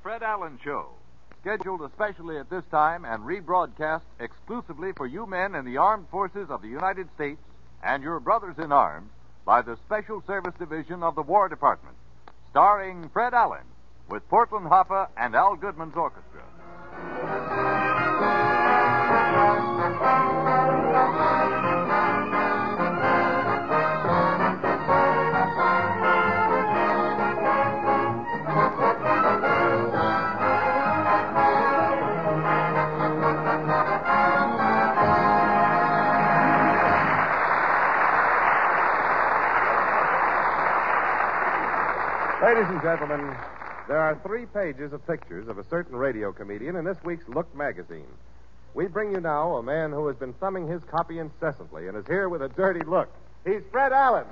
Fred Allen Show, scheduled especially at this time and rebroadcast exclusively for you men in the armed forces of the United States and your brothers in arms by the Special Service Division of the War Department, starring Fred Allen with Portland Hoffa and Al Goodman's orchestra. Ladies and gentlemen, there are 3 pages of pictures of a certain radio comedian in this week's Look magazine. We bring you now a man who has been thumbing his copy incessantly and is here with a dirty look. He's Fred Allen.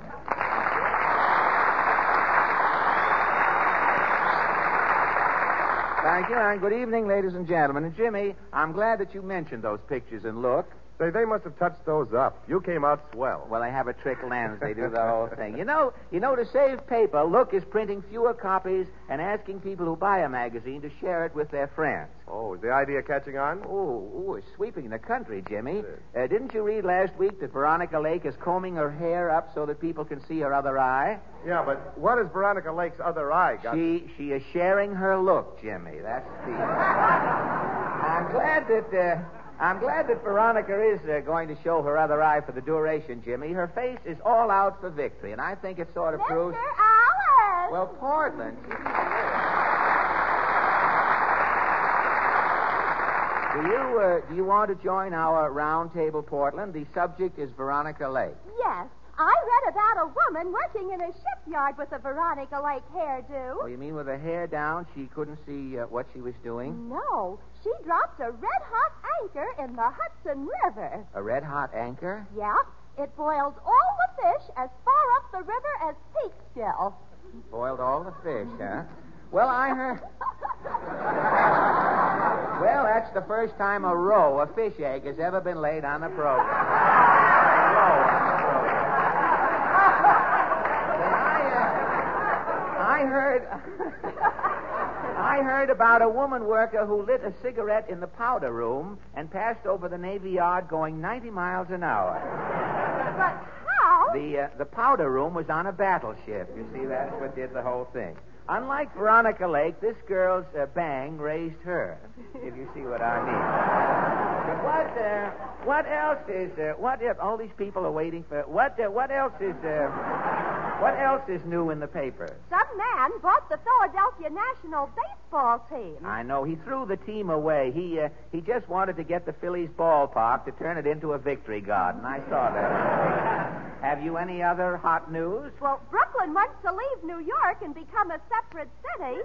Thank you, and good evening, ladies and gentlemen. And Jimmy, I'm glad that you mentioned those pictures in Look. Say, they must have touched those up. You came out swell. Well, they have a trick lens. They do the whole thing. You know, to save paper, Look is printing fewer copies and asking people who buy a magazine to share it with their friends. Oh, is the idea catching on? Oh, it's sweeping the country, Jimmy. Didn't you read last week that Veronica Lake is combing her hair up so that people can see her other eye? Yeah, but what has Veronica Lake's other eye got? She is sharing her look, Jimmy. That's the... I'm glad that Veronica is going to show her other eye for the duration, Jimmy. Her face is all out for victory, and I think it sort of proves... Mr. Allen! Well, Portland... Do you want to join our round table, Portland? The subject is Veronica Lake. Yes. I read about a woman working in a shipyard with a Veronica Lake hairdo. Oh, you mean with her hair down, she couldn't see what she was doing? No. She dropped a red-hot anchor in the Hudson River. A red-hot anchor? Yeah. It boiled all the fish as far up the river as Peekskill. Boiled all the fish, huh? Well, I heard... Well, that's the first time a roe, a fish egg, has ever been laid on the program. I heard about a woman worker who lit a cigarette in the powder room and passed over the Navy Yard going 90 miles an hour. But how? The powder room was on a battleship. You see, that's what did the whole thing. Unlike Veronica Lake, this girl's bang raised her, if you see what I mean. But what else is... all these people are waiting for... What else is new in the paper? Some man bought the Philadelphia National Baseball team. I know. He threw the team away. He just wanted to get the Phillies ballpark to turn it into a victory garden. I saw that. Have you any other hot news? Well, Brooklyn wants to leave New York and become a separate city.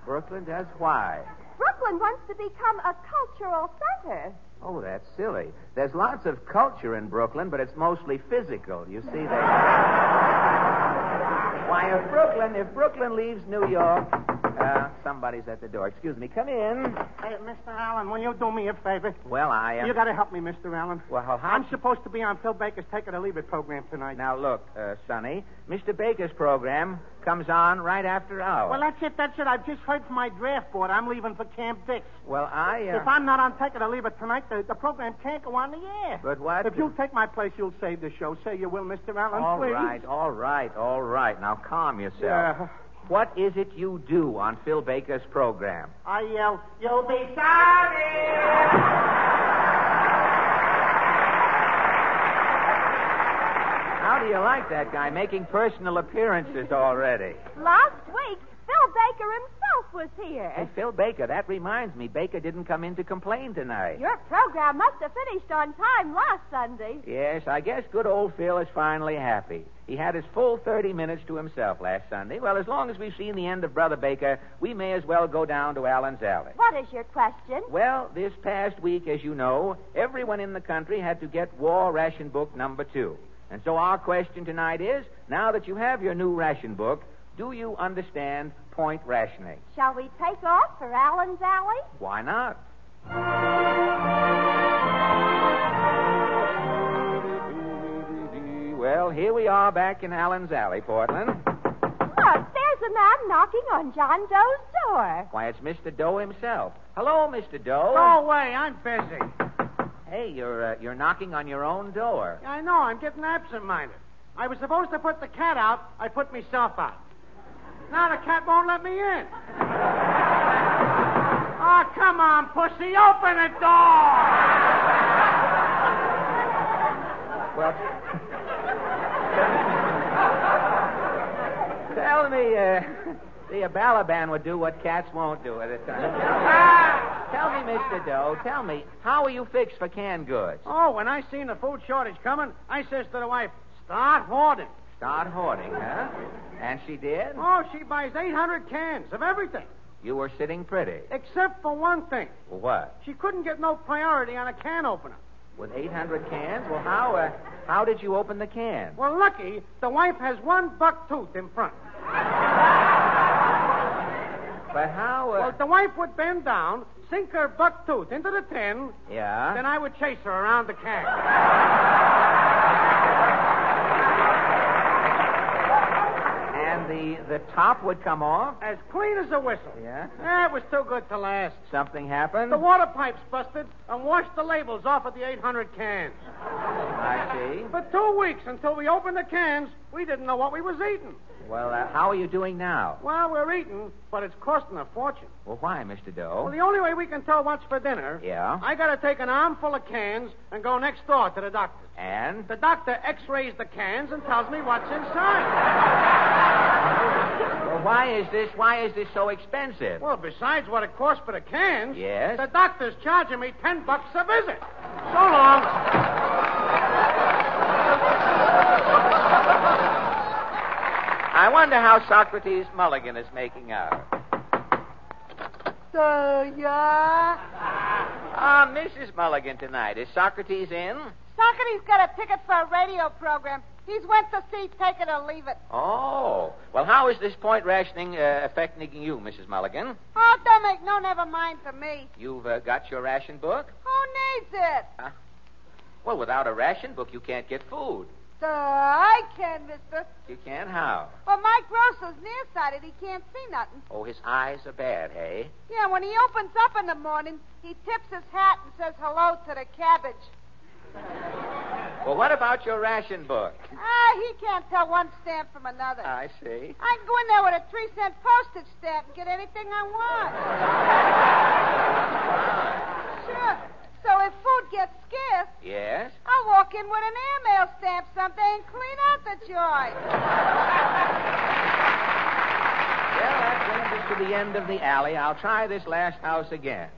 Brooklyn does? Why? Brooklyn wants to become a cultural center. Oh, that's silly. There's lots of culture in Brooklyn, but it's mostly physical. You see, Why, if Brooklyn leaves New York... somebody's at the door. Excuse me. Come in. Hey, Mr. Allen, will you do me a favor? Well, You got to help me, Mr. Allen. Well, how... I'm supposed to be on Phil Baker's Take It or Leave It program tonight. Now, look, Sonny, Mr. Baker's program comes on right after ours. Well, that's it. I've just heard from my draft board. I'm leaving for Camp Dix. Well, If I'm not on Take It or Leave It tonight, the program can't go on the air. But what? If you'll take my place, you'll save the show. Say you will, Mr. Allen, please. All right. Now, calm yourself. Yeah. What is it you do on Phil Baker's program? I yell, "You'll be sorry!" How do you like that guy making personal appearances already? Last week, Phil Baker himself was here. Hey, Phil Baker, that reminds me. Baker didn't come in to complain tonight. Your program must have finished on time last Sunday. Yes, I guess good old Phil is finally happy. He had his full 30 minutes to himself last Sunday. Well, as long as we've seen the end of Brother Baker, we may as well go down to Allen's Alley. What is your question? Well, this past week, as you know, everyone in the country had to get War Ration Book number 2. And so our question tonight is, now that you have your new ration book, do you understand point rationing? Shall we take off for Allen's Alley? Why not? Well, here we are back in Allen's Alley, Portland. Look, there's a man knocking on John Doe's door. Why, it's Mr. Doe himself. Hello, Mr. Doe. Go away. I'm busy. Hey, you're knocking on your own door. I know. I'm getting absent-minded. I was supposed to put the cat out. I put myself out. Now the cat won't let me in. Oh, come on, pussy. Open the door. Well, tell me, the Balaban would do what cats won't do at a time. Tell me, Mr. Doe, tell me, how are you fixed for canned goods? Oh, when I seen the food shortage coming, I says to the wife, start hoarding. Start hoarding, huh? And she did? Oh, she buys 800 cans of everything. You were sitting pretty. Except for one thing. What? She couldn't get no priority on a can opener. With 800 cans? Well, how did you open the can? Well, lucky, the wife has one buck tooth in front. But how, Well, the wife would bend down, sink her buck tooth into the tin, Yeah? then I would chase her around the can. And the top would come off? As clean as a whistle. Yeah? It was too good to last. Something happened? The water pipes busted and washed the labels off of the 800 cans. I see. For 2 weeks until we opened the cans, we didn't know what we was eating. Well, how are you doing now? Well, we're eating, but it's costing a fortune. Well, why, Mr. Doe? Well, the only way we can tell what's for dinner, Yeah? I got to take an armful of cans and go next door to the doctor. And? The doctor x-rays the cans and tells me what's inside. Well, why is this so expensive? Well, besides what it costs for the cans, Yes? the doctor's charging me $10 a visit. So long. I wonder how Socrates Mulligan is making out. Yeah? Mrs. Mulligan tonight. Is Socrates in? Socrates got a ticket for a radio program. He's went to see Take It or Leave It. Oh. Well, how is this point rationing affecting you, Mrs. Mulligan? Oh, don't make no never mind to me. You've got your ration book? Who needs it? Well, without a ration book, you can't get food. I can, mister. You can? How? But my grocer's nearsighted. He can't see nothing. Oh, his eyes are bad, hey? Yeah, when he opens up in the morning, he tips his hat and says hello to the cabbage. Well, what about your ration book? He can't tell one stamp from another. I see. I can go in there with a 3-cent postage stamp and get anything I want. Sure. So if food gets scarce, Yes? I'll walk in with an airmail stamp someday and clean out the joint. Well, that brings us to the end of the alley. I'll try this last house again.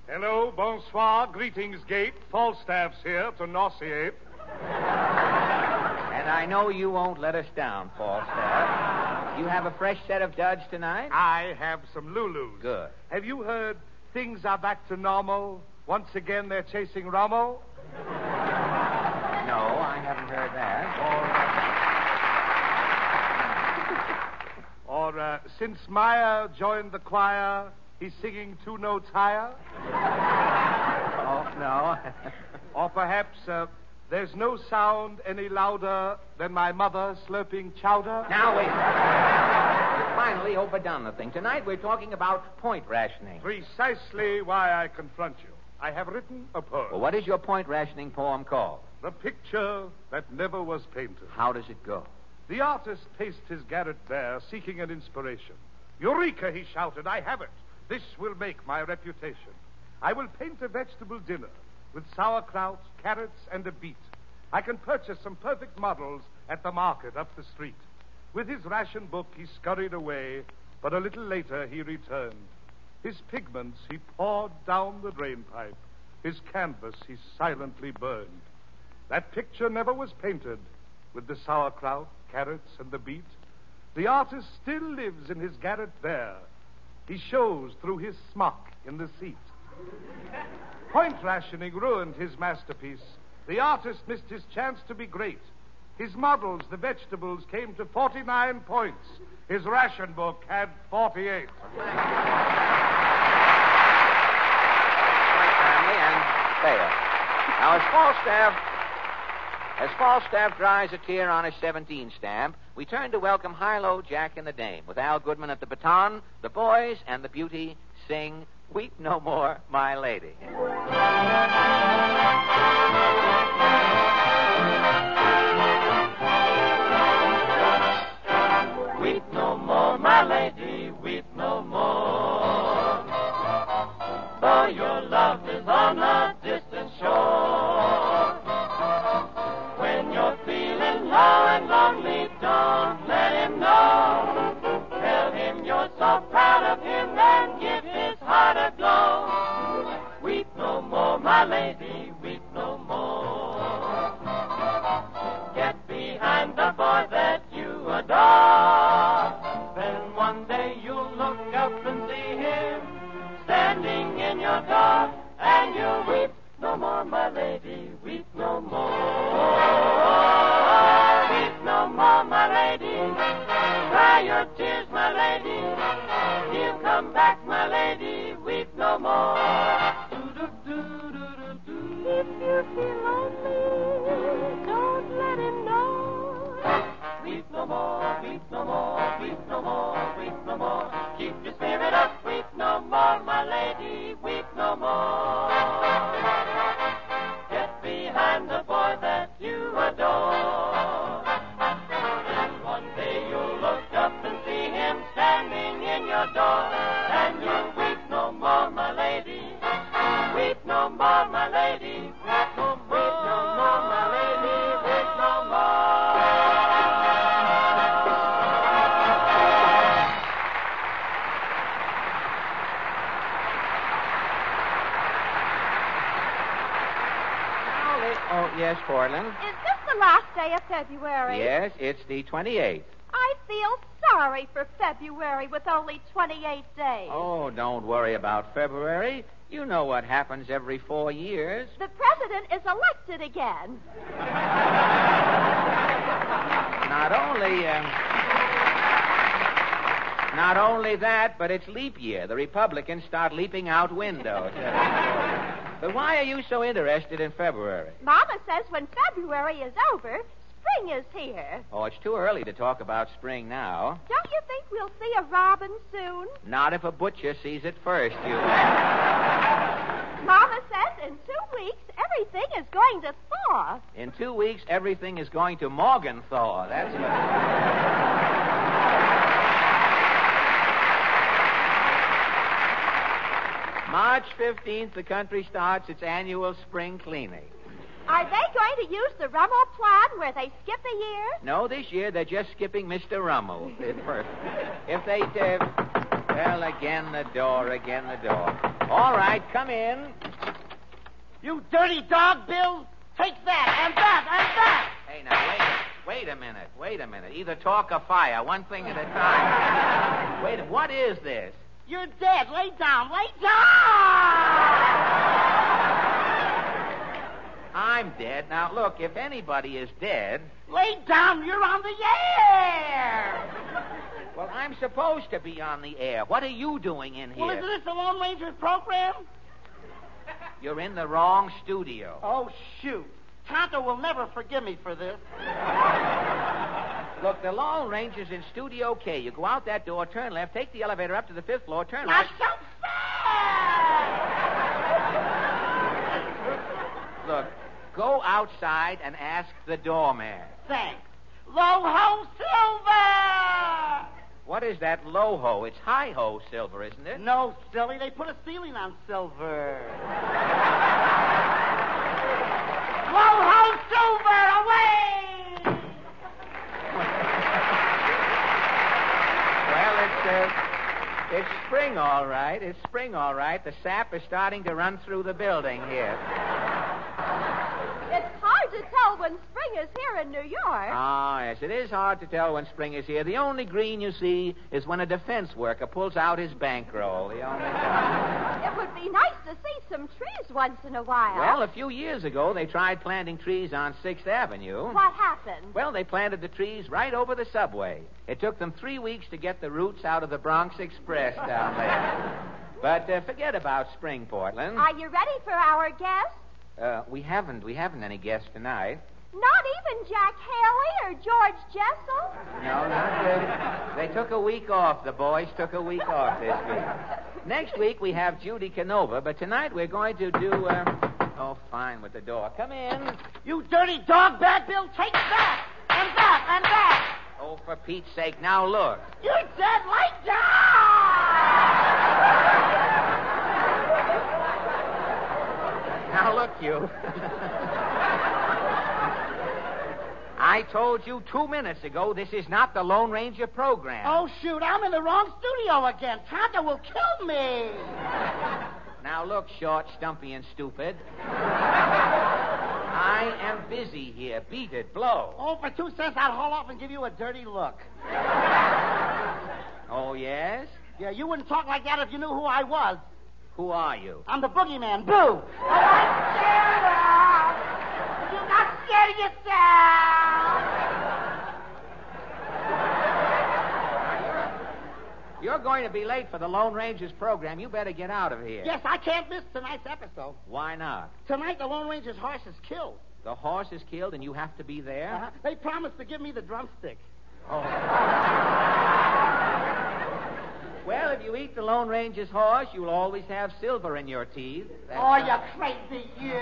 Hello, bonsoir, greetings, gate. Falstaff's here to nauseate. And I know you won't let us down, Falstaff. You have a fresh set of duds tonight? I have some Lulus. Good. Have you heard things are back to normal? Once again, they're chasing Romo? No, I haven't heard that. Or since Meyer joined the choir, he's singing 2 notes higher? Oh, no. Or perhaps there's no sound any louder than my mother slurping chowder? Now, wait. Finally overdone the thing. Tonight we're talking about point rationing. Precisely why I confront you. I have written a poem. Well, what is your point rationing poem called? The picture that never was painted. How does it go? The artist paced his garret bare, seeking an inspiration. Eureka, he shouted, I have it. This will make my reputation. I will paint a vegetable dinner with sauerkraut, carrots, and a beet. I can purchase some perfect models at the market up the street. With his ration book, he scurried away, but a little later he returned. His pigments he poured down the drainpipe. His canvas he silently burned. That picture never was painted with the sauerkraut, carrots, and the beet. The artist still lives in his garret there. He shows through his smock in the seat. Point rationing ruined his masterpiece. The artist missed his chance to be great. His models, the vegetables, came to 49 points. His ration book had 48. Quite timely and fair. Now, as Falstaff As Falstaff dries a tear on his 17 stamp, we turn to welcome Harlow, Jack, and the Dame. With Al Goodman at the baton, the boys and the beauty sing Weep No More, My Lady. Weep no more, my lady, weep no more. For your love is on a distant shore. When you're feeling low and lonely, don't let him know. Tell him you're so proud of him and give his heart a glow. Weep no more, my lady, weep no more. Get behind the boy that you adore. Then one day you'll look up and see him standing in your door, and you'll weep no more, my lady, weep no more. Weep no more, my lady. Dry your tears, my lady. He'll come back, my lady. Weep no more. If you feel lonely, don't let him know. Weep no more, weep no more, weep no more, weep no more. Keep your spirit up, weep no more, my lady. Weep no more. Get behind the boy that you adore. And one day you'll look up and see him standing in your door, and you'll weep no more, my lady. Weep no more, my lady. Weep no more, weep no more, my lady. Weep no more. Oh, yes, Portland. Is this the last day of February? Yes, it's the 28th. I feel sorry for February with only 28 days. Oh, don't worry about February. You know what happens every 4 years. The president is elected again. Not only that, but it's leap year. The Republicans start leaping out windows. But why are you so interested in February? Mama says when February is over, spring is here. Oh, it's too early to talk about spring now. Don't you think we'll see a robin soon? Not if a butcher sees it first, you. Mama says in 2 weeks, everything is going to thaw. In 2 weeks, everything is going to Morgenthau. That's what... March 15th, the country starts its annual spring cleaning. Are they going to use the Rummel plan where they skip a year? No, this year they're just skipping Mr. Rummel at first. If they did... Well, again the door. All right, come in. You dirty dog, Bill. Take that, and that, and that. Hey, now, wait a minute. Either talk or fire, one thing at a time. Wait, what is this? You're dead. Lay down. Lay down! I'm dead. Now, look, if anybody is dead... Lay down. You're on the air. Well, I'm supposed to be on the air. What are you doing in here? Well, isn't this the Lone Ranger's program? You're in the wrong studio. Oh, shoot. Tonto will never forgive me for this. Look, the Lone Ranger's in Studio K. You go out that door, turn left, take the elevator up to the 5th floor, turn Not right... so fast! Look, go outside and ask the doorman. Thanks. Low-ho silver! What is that low-ho? It's high-ho silver, isn't it? No, silly. They put a ceiling on silver. Low-ho silver, away! Well, it's spring, all right. It's spring, all right. The sap is starting to run through the building here. It's hard to tell when spring is here in New York. Ah, yes, it is hard to tell when spring is here. The only green you see is when a defense worker pulls out his bankroll. The only time. It would be nice to see some trees once in a while. Well, a few years ago, they tried planting trees on 6th Avenue. What happened? Well, they planted the trees right over the subway. It took them 3 weeks to get the roots out of the Bronx Express down there. But forget about spring, Portland. Are you ready for our guest? We haven't any guests tonight. Not even Jack Haley or George Jessel? No, not good. They took a week off. The boys took a week off this week. Next week we have Judy Canova, but tonight we're going to do, Oh, fine with the door. Come in. You dirty dog, Bad Bill, take that! And that, and that! Oh, for Pete's sake, now look. You said light down! Now look, you. I told you 2 minutes ago this is not the Lone Ranger program. Oh, shoot, I'm in the wrong studio again. Tonto will kill me. Now look, short, stumpy, and stupid. I am busy here. Beat it. Blow. Oh, for 2 cents, I'll haul off and give you a dirty look. Oh, yes? Yeah, you wouldn't talk like that if you knew who I was. Who are you? I'm the boogeyman, Boo. Oh, I'm scared of. You're not scared of yourself. You're going to be late for the Lone Ranger's program. You better get out of here. Yes, I can't miss tonight's episode. Why not? Tonight, the Lone Ranger's horse is killed. The horse is killed and you have to be there? Uh-huh. They promised to give me the drumstick. Oh. Well, if you eat the Lone Ranger's horse, you'll always have silver in your teeth. Oh, you crazy you.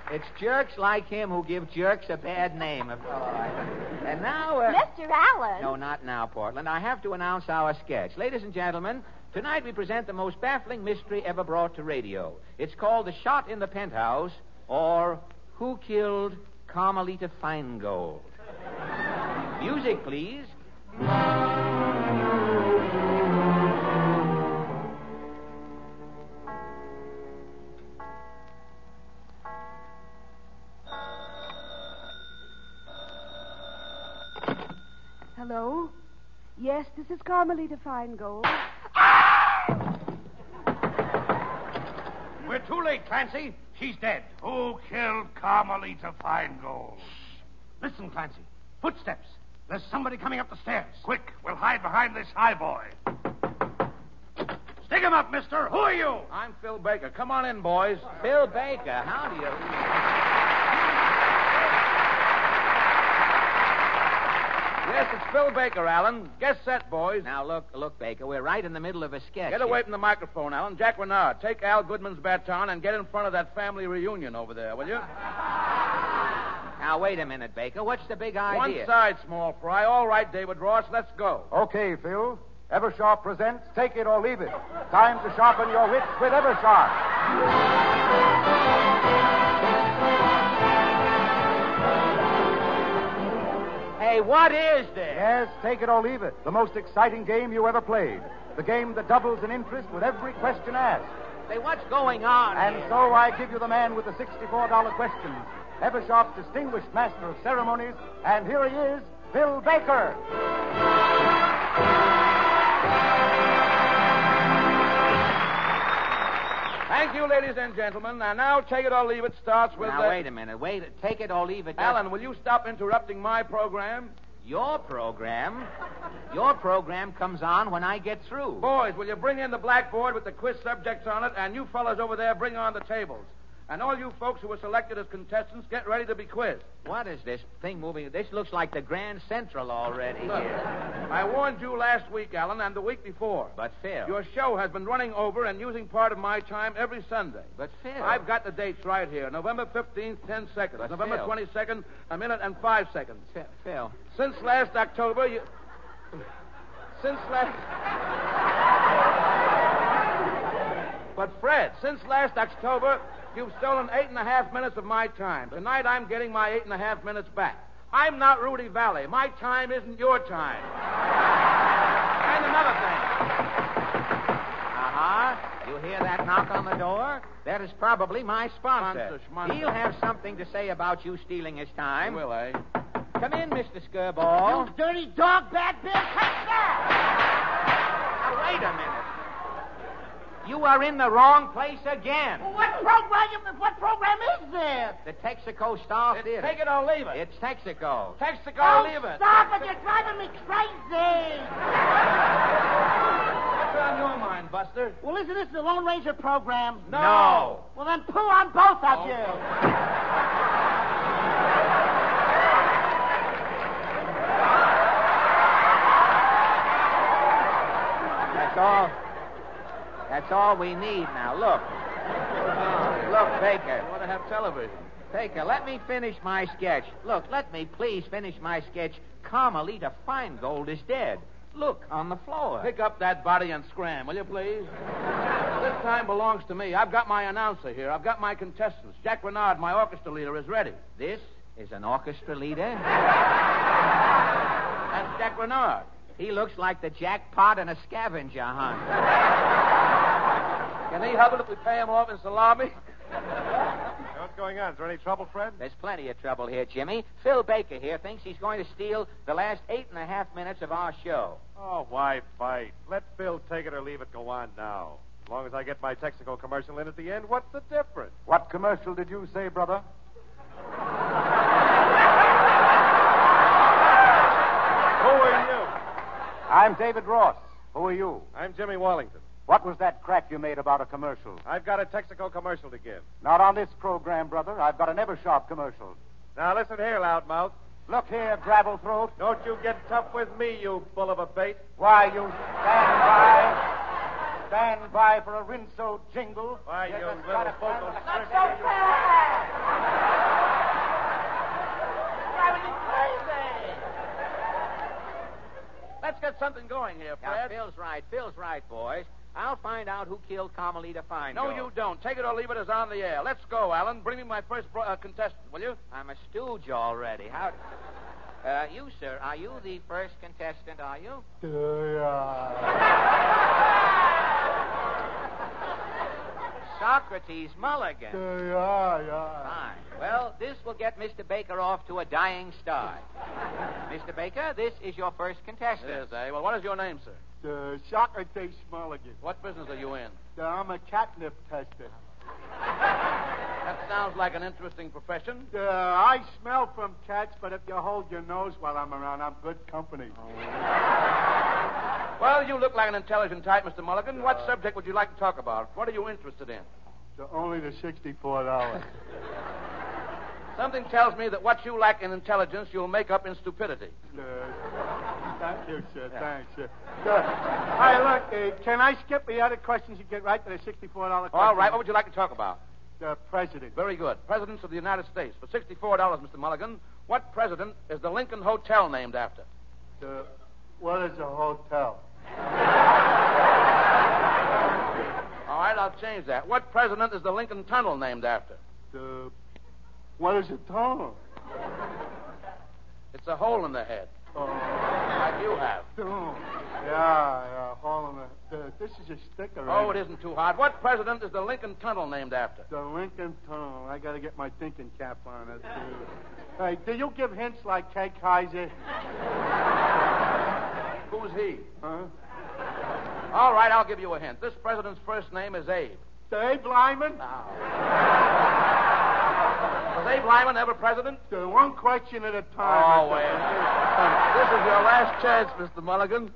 It's jerks like him who give jerks a bad name. And now... Mr. Allen. No, not now, Portland. I have to announce our sketch. Ladies and gentlemen, tonight we present the most baffling mystery ever brought to radio. It's called The Shot in the Penthouse, or Who Killed Carmelita Feingold? Music, please. Hello? Yes, this is Carmelita Feingold. We're too late, Clancy. She's dead. Who killed Carmelita Feingold? Listen, Clancy. Footsteps. There's somebody coming up the stairs. Quick, we'll hide behind this high boy. Stick him up, mister. Who are you? I'm Phil Baker. Come on in, boys. Phil Baker, how do you... Yes, it's Phil Baker, Alan. Get set, boys. Now, look, Baker, we're right in the middle of a sketch. Get away from the microphone, Alan. Jack Renard, take Al Goodman's baton and get in front of that family reunion over there, will you? Now, wait a minute, Baker. What's the big idea? One side, small fry. All right, David Ross, let's go. Okay, Phil. Eversharp presents Take It or Leave It. Time to sharpen your wits with Eversharp. Hey, what is this? Yes, Take It or Leave It. The most exciting game you ever played. The game that doubles in interest with every question asked. Say, what's going on And here? so I give you the man with the $64 questions, Eversharp's distinguished master of ceremonies, and here he is, Phil Baker. Thank you, ladies and gentlemen. And now, Take It or Leave It starts with... Now, wait a minute. Take it or leave it. Alan, will you stop interrupting my program? Your program? Your program comes on when I get through. Boys, will you bring in the blackboard with the quiz subjects on it, and you fellas over there bring on the tables. And all you folks who were selected as contestants, get ready to be quizzed. What is this thing moving? This looks like the Grand Central already Look, here. I warned you last week, Alan, and the week before. But, Phil. Your show has been running over and using part of my time every Sunday. But, Phil. I've got the dates right here. November 15th, 10 seconds. But, November Phil. 22nd, a minute and 5 seconds. Phil. Since last October, you... But, Fred, since last October, you've stolen 8.5 minutes of my time. Tonight, I'm getting my 8.5 minutes back. I'm not Rudy Valley. My time isn't your time. And another thing. You hear that knock on the door? That is probably my sponsor. Sponsor. He'll have something to say about you stealing his time. Will, eh? Come in, Mr. Skirball. You dirty dog, Bad Bill, take that! Now, wait a minute. You are in the wrong place again. What program is this? The Texaco Star Theater. Take it or leave it. It's Texaco. Texaco, leave it. Stop it! You're driving me crazy! on your mind, Buster? Well, isn't this the Lone Ranger program? No. Well, then poo on both of you. That's all we need now. Look. Look, Baker. You want to have television? Baker, let me finish my sketch. Look, let me please finish my sketch. Carmelita Feingold is dead. Look, on the floor. Pick up that body and scram, will you, please? This time belongs to me. I've got my announcer here. I've got my contestants. Jack Renard, my orchestra leader, is ready. This is an orchestra leader? That's Jack Renard. He looks like the jackpot in a scavenger hunt. Can he help it if we pay him off in salami? What's going on? Is there any trouble, Fred? There's plenty of trouble here, Jimmy. Phil Baker here thinks he's going to steal the last 8.5 minutes of our show. Oh, why fight? Let Phil take it or leave it go on now. As long as I get my Texaco commercial in at the end, what's the difference? What commercial did you say, brother? Who are you? I'm David Ross. Who are you? I'm Jimmy Wallington. What was that crack you made about a commercial? I've got a Texaco commercial to give. Not on this program, brother. I've got an Eversharp commercial. Now listen here, loudmouth. Look here, gravel throat. Don't you get tough with me, you bull of a bait. Why, you stand by for a rinso jingle. Why, you You're little just trying to vocal find- shrimp. So fast! Driving me crazy! Let's get something going here, Now, Fred. Phil's right, boys. I'll find out who killed Carmelita Feingold. No, you don't. Take it or leave it as on the air. Let's go, Alan. Bring me my first contestant, will you? I'm a stooge already. How... you, sir, are you the first contestant, are you? Socrates Mulligan. Fine. Well, this will get Mr. Baker off to a dying start. Mr. Baker, this is your first contestant. It is, eh? Well, what is your name, sir? Socrates Mulligan. What business are you in? I'm a catnip tester. That sounds like an interesting profession. I smell from cats, but if you hold your nose while I'm around, I'm good company. Well, you look like an intelligent type, Mr. Mulligan. What subject would you like to talk about? What are you interested in? Only the $64. Something tells me that what you lack in intelligence, you'll make up in stupidity. Thank you, sir. Yeah. Thanks, sir. Hey, look, can I skip the other questions and get right to the $64 question? All right, what would you like to talk about? The president. Very good. Presidents of the United States. For $64, Mr. Mulligan, what president is the Lincoln Hotel named after? What is a hotel? All right, I'll change that. What president is the Lincoln Tunnel named after? What is a tunnel? It's a hole in the head. Like you have. Yeah, hole in the... This is a sticker. Oh, it isn't too hard. What president is the Lincoln Tunnel named after? The Lincoln Tunnel. I got to get my thinking cap on it. Hey, do you give hints like Kay Kaiser? Who's he? Huh? All right, I'll give you a hint. This president's first name is Abe. Abe Lyman? Was Abe Lyman ever president? One question at a time. Oh, wait. This is your last chance, Mr. Mulligan.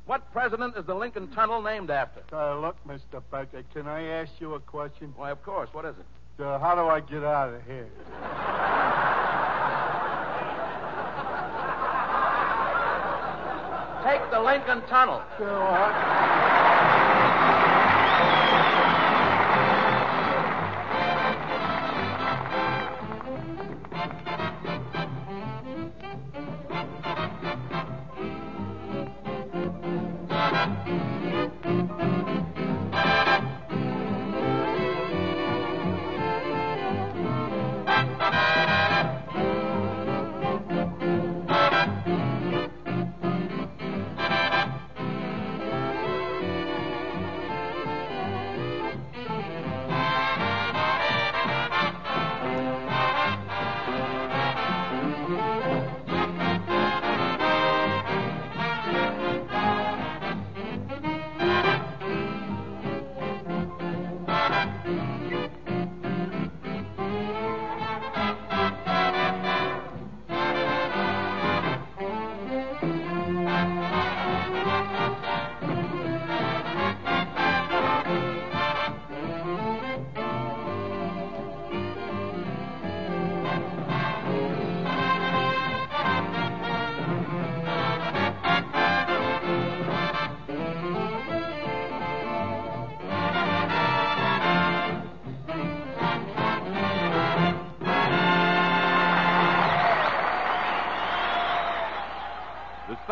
What president is the Lincoln Tunnel named after? Look, Mr. Becker, can I ask you a question? Why, of course. What is it? How do I get out of here? Take the Lincoln Tunnel.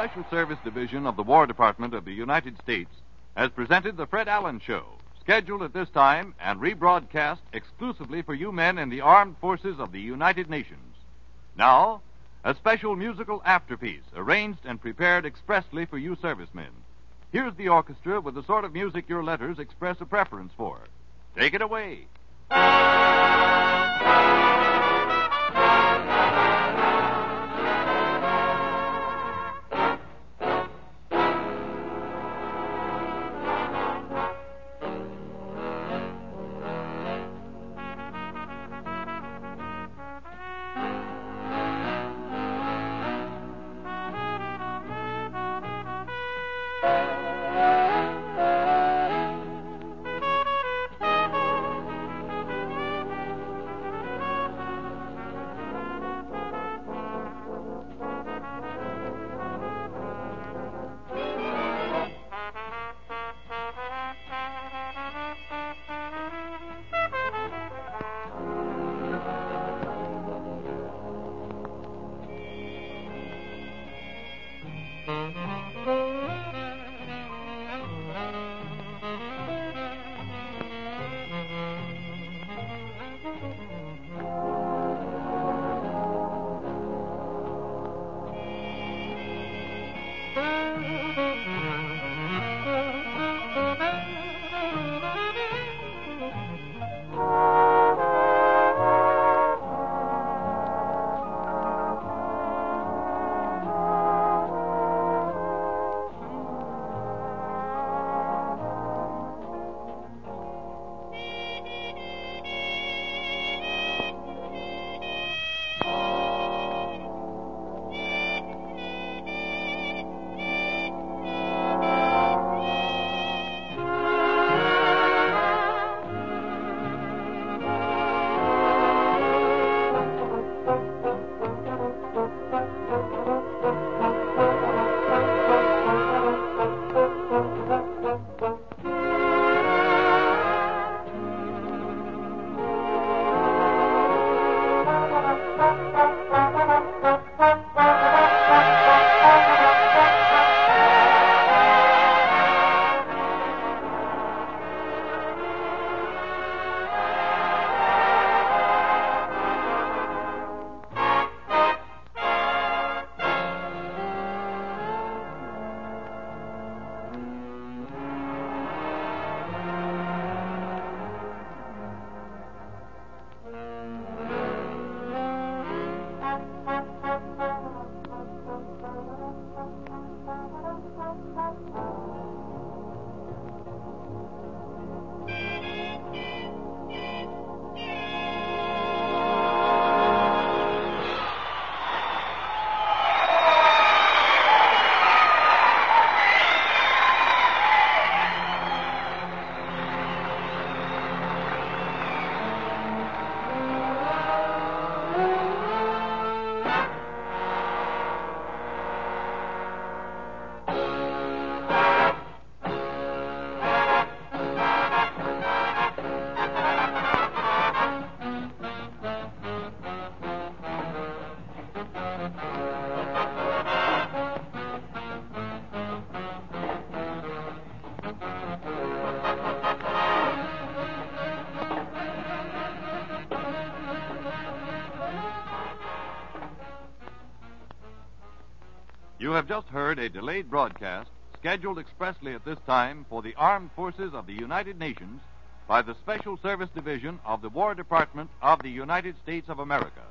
Special Service Division of the War Department of the United States has presented The Fred Allen Show, scheduled at this time and rebroadcast exclusively for you men in the armed forces of the United Nations. Now, a special musical afterpiece arranged and prepared expressly for you servicemen. Here's the orchestra with the sort of music your letters express a preference for. Take it away. You have just heard a delayed broadcast scheduled expressly at this time for the Armed Forces of the United Nations by the Special Service Division of the War Department of the United States of America.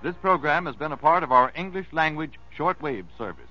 This program has been a part of our English language shortwave service.